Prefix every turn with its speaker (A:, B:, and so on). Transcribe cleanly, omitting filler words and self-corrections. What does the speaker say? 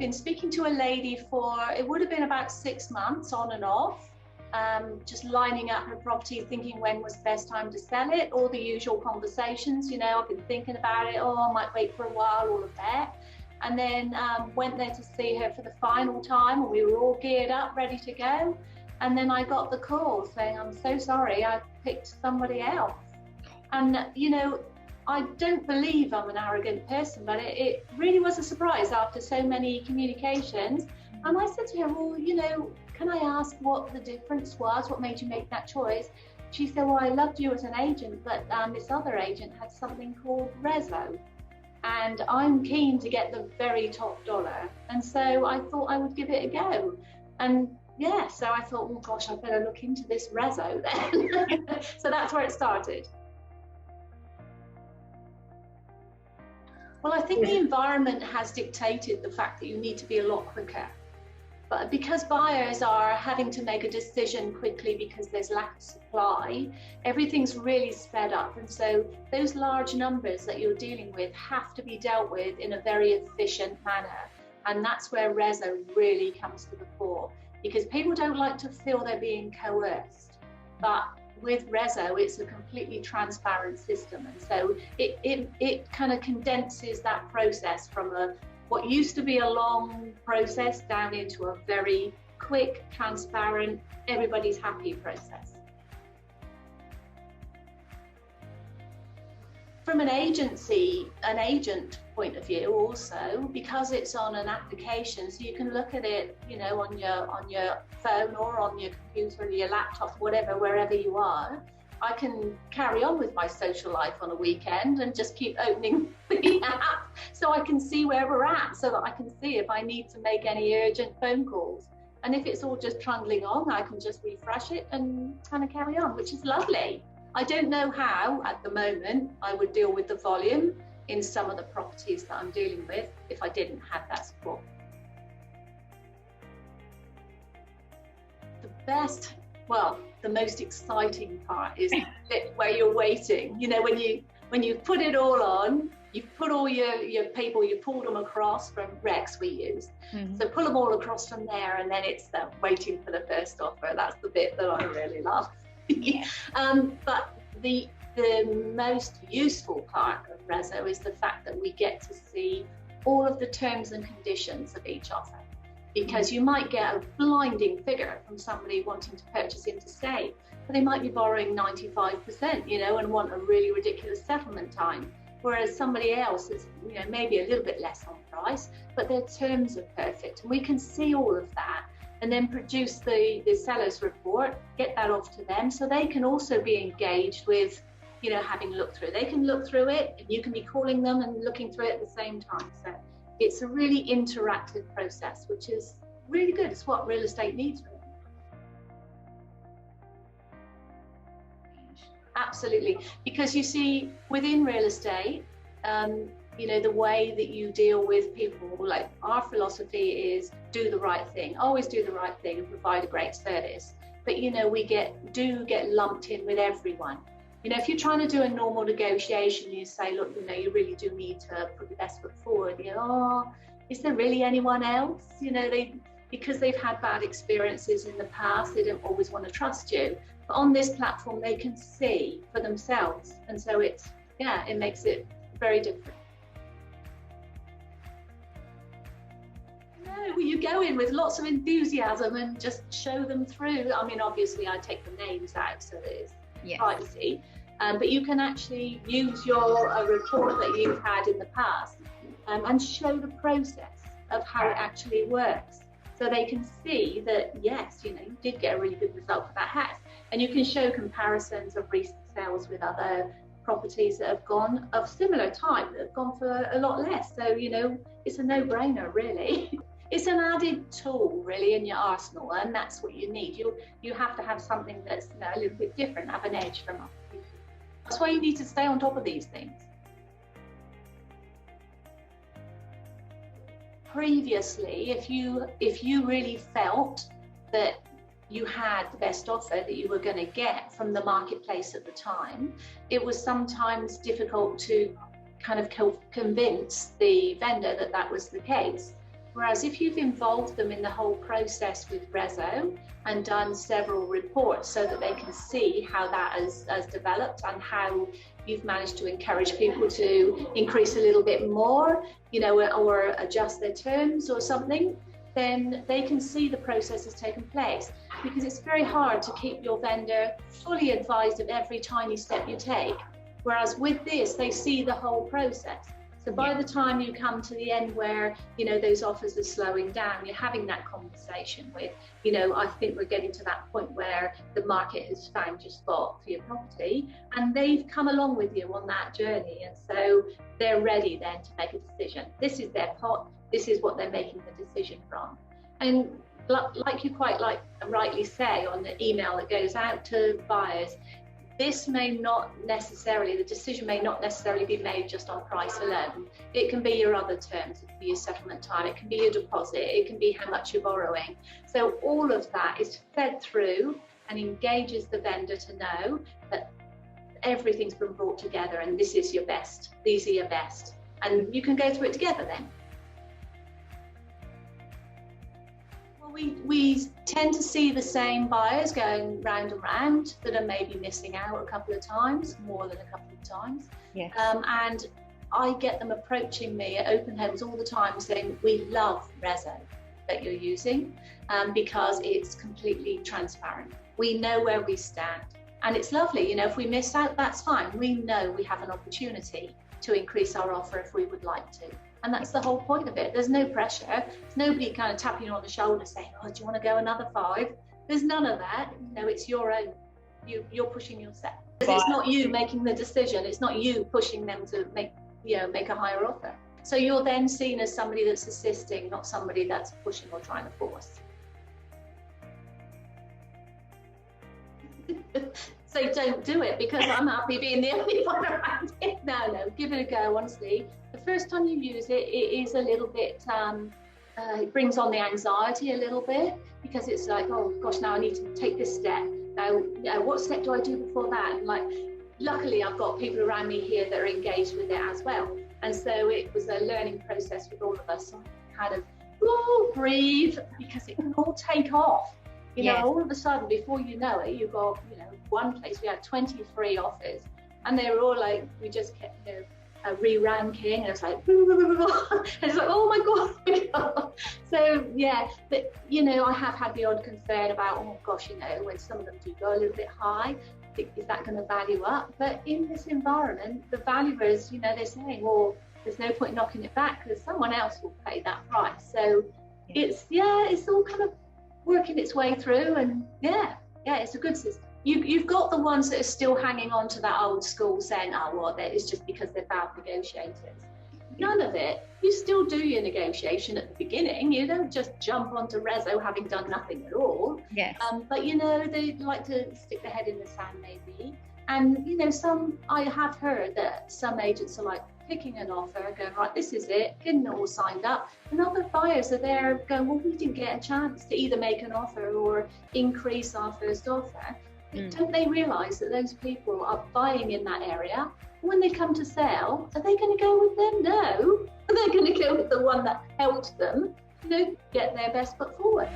A: been speaking to a lady for, it would have been about 6 months on and off, just lining up her property, thinking when was the best time to sell it, all the usual conversations, you know, I've been thinking about it, oh, I might wait for a while, all of that. And then went there to see her for the final time, and we were all geared up, ready to go. And then I got the call saying, I'm so sorry, I picked somebody else. And, you know, I don't believe I'm an arrogant person, but it really was a surprise after so many communications. And I said to her, well, you know, can I ask what the difference was? What made you make that choice? She said, well, I loved you as an agent, but this other agent had something called Rezo. And I'm keen to get the very top dollar. And so I thought I would give it a go. And yeah, so I thought, oh gosh, I better look into this Rezo then. So that's where it started. Well, I think the environment has dictated the fact that you need to be a lot quicker. But because buyers are having to make a decision quickly because there's lack of supply, everything's really sped up. And so those large numbers that you're dealing with have to be dealt with in a very efficient manner. And that's where Rezo really comes to the fore, because people don't like to feel they're being coerced. But with Rezo, it's a completely transparent system. And so it kind of condenses that process from what used to be a long process down into a very quick, transparent, everybody's happy process. From an agent point of view also, because it's on an application, so you can look at it, you know, on your phone or on your computer or your laptop, whatever, wherever you are. I can carry on with my social life on a weekend and just keep opening the app so I can see where we're at, so that I can see if I need to make any urgent phone calls. And if it's all just trundling on, I can just refresh it and kind of carry on, which is lovely. I don't know how, at the moment, I would deal with the volume in some of the properties that I'm dealing with if I didn't have that support. The most exciting part is the bit where you're waiting. You know, when you put it all on, you've put all your people, you pulled them across from Rex we use. Mm-hmm. So pull them all across from there, and then it's waiting for the first offer. That's the bit that I really love. But the most useful part of Rezo is the fact that we get to see all of the terms and conditions of each offer. Because you might get a blinding figure from somebody wanting to purchase interstate, but they might be borrowing 95%, you know, and want a really ridiculous settlement time. Whereas somebody else is, you know, maybe a little bit less on price, but their terms are perfect. And we can see all of that and then produce the seller's report, get that off to them so they can also be engaged with, you know, having looked through. They can look through it and you can be calling them and looking through it at the same time. So it's a really interactive process, which is really good. It's what real estate needs. Absolutely. Because you see, within real estate, you know, the way that you deal with people, like our philosophy is do the right thing, always do the right thing and provide a great service. But, you know, we do get lumped in with everyone. You know, if you're trying to do a normal negotiation, you say, look, you know, you really do need to put your best foot forward. You know, oh, is there really anyone else? You know, because they've had bad experiences in the past, they don't always want to trust you. But on this platform, they can see for themselves. And so it makes it very different. No, you go in with lots of enthusiasm and just show them through. I mean, obviously, I take the names out so that it's privacy. But you can actually use your report that you've had in the past and show the process of how it actually works. So they can see that, yes, you know, you did get a really good result for that house. And you can show comparisons of recent sales with other properties that have gone of similar type, that have gone for a lot less. So, you know, it's a no-brainer, really. It's an added tool, really, in your arsenal, and that's what you need. You have to have something that's, you know, a little bit different, have an edge from other people. That's why you need to stay on top of these things. Previously, if you really felt that you had the best offer that you were going to get from the marketplace at the time, it was sometimes difficult to kind of convince the vendor that that was the case. Whereas if you've involved them in the whole process with Rezo and done several reports so that they can see how that has developed and how you've managed to encourage people to increase a little bit more, you know, or adjust their terms or something, then they can see the process has taken place. Because it's very hard to keep your vendor fully advised of every tiny step you take. Whereas with this, they see the whole process. So by the time you come to the end where, you know, those offers are slowing down, you're having that conversation with, you know, I think we're getting to that point where the market has found your spot for your property and they've come along with you on that journey. And so they're ready then to make a decision. This is their pot. This is what they're making the decision from. And like you quite rightly say on the email that goes out to buyers, this may not necessarily, the decision may not necessarily be made just on price alone. It can be your other terms, it can be your settlement time, it can be your deposit, it can be how much you're borrowing. So all of that is fed through and engages the vendor to know that everything's been brought together and this is your best, these are your best. And you can go through it together then. We tend to see the same buyers going round and round that are maybe missing out a couple of times, more than a couple of times.
B: Yes.
A: And I get them approaching me at open homes all the time saying, we love Rezo that you're using because it's completely transparent. We know where we stand and it's lovely. You know, if we miss out, that's fine. We know we have an opportunity to increase our offer if we would like to. And that's the whole point of it. There's no pressure. There's nobody kind of tapping you on the shoulder saying, oh, do you want to go another 5? There's none of that. You know, it's your own. You're pushing yourself. It's not you making the decision. It's not you pushing them to make a higher offer. So you're then seen as somebody that's assisting, not somebody that's pushing or trying to force. So don't do it because I'm happy being the only one around it. No, give it a go, honestly. The first time you use it, it is a little bit, it brings on the anxiety a little bit because it's like, oh gosh, now I need to take this step. Now, what step do I do before that? And like, luckily I've got people around me here that are engaged with it as well. And so it was a learning process with all of us. So I kind of breathe because it can all take off. You know, all of a sudden, before you know it, you've got, you know, one place we had 23 offers and they were all like, we just kept, you know, re-ranking and it's like, and it's like, oh my God. So yeah, but you know, I have had the odd concern about, oh gosh, you know, when some of them do go a little bit high, is that going to value up? But in this environment, the valuers, you know, they're saying, well, there's no point knocking it back because someone else will pay that price. So it's all kind of working its way through, and it's a good system. You've got the ones that are still hanging on to that old school saying, oh, well, that is just because they're bad negotiators. None of it. You still do your negotiation at the beginning. You don't just jump onto Rezo having done nothing at all.
B: Yes.
A: But you know, they like to stick their head in the sand maybe. And you know, I have heard that some agents are like picking an offer, going, right, this is it, getting it all signed up. And other buyers are there going, well, we didn't get a chance to either make an offer or increase our first offer. Don't they realise that those people are buying in that area? When they come to sell, are they going to go with them? No. They're going to go with the one that helped them, you know, get their best foot forward.